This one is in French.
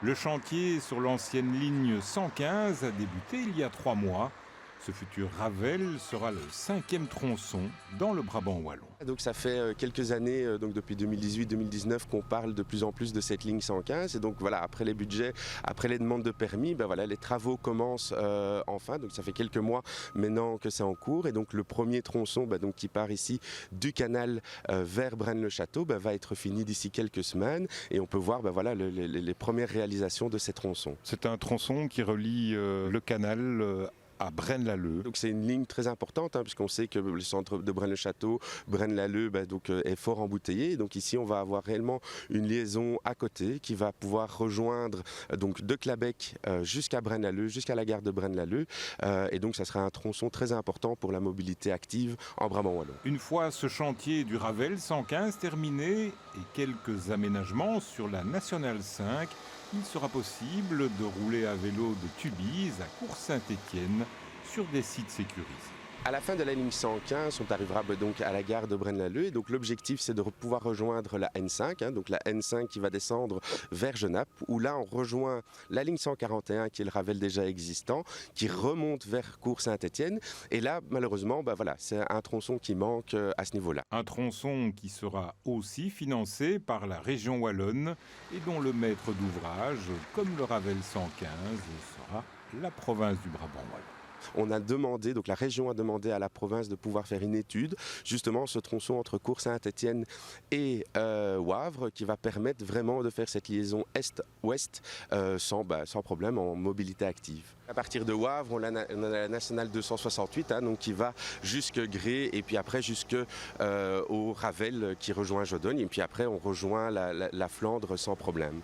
Le chantier sur l'ancienne ligne 115 a débuté il y a 3 mois. Ce futur Ravel sera le 5e tronçon dans le Brabant wallon. Donc ça fait quelques années, donc depuis 2018-2019, qu'on parle de plus en plus de cette ligne 115. Et donc voilà, après les budgets, après les demandes de permis, voilà, les travaux commencent enfin. Donc ça fait quelques mois maintenant que c'est en cours. Et donc le premier tronçon donc, qui part ici du canal vers Braine-le-Château va être fini d'ici quelques semaines. Et on peut voir voilà, les premières réalisations de ces tronçons. C'est un tronçon qui relie le canal à Braine-l'Alleud. Donc c'est une ligne très importante puisqu'on sait que le centre de Braine-le-Château, Braine-l'Alleud est fort embouteillé. Donc ici on va avoir réellement une liaison à côté qui va pouvoir rejoindre donc de Clabec jusqu'à Braine-l'Alleud, jusqu'à la gare de Braine-l'Alleud. Et donc ça sera un tronçon très important pour la mobilité active en Brabant wallon. Une fois ce chantier du Ravel 115 terminé et quelques aménagements sur la Nationale 5, il sera possible de rouler à vélo de Tubize à Cours-Saint-Étienne sur des sites sécurisés. À la fin de la ligne 115, on arrivera donc à la gare de Braine-l'Alleud. Et donc l'objectif, c'est de pouvoir rejoindre la N5, donc la N5 qui va descendre vers Genappe, où là on rejoint la ligne 141 qui est le Ravel déjà existant, qui remonte vers Cours-Saint-Étienne. Et là, malheureusement, voilà, c'est un tronçon qui manque à ce niveau-là. Un tronçon qui sera aussi financé par la région wallonne et dont le maître d'ouvrage, comme le Ravel 115, sera la province du Brabant wallon. On a demandé, donc la région a demandé à la province de pouvoir faire une étude, justement ce tronçon entre Cours-Saint-Étienne et Wavre, qui va permettre vraiment de faire cette liaison est-ouest sans problème en mobilité active. À partir de Wavre, on a la nationale 268, donc qui va jusque Gré et puis après jusque au Ravel qui rejoint Jodogne et puis après on rejoint la Flandre sans problème.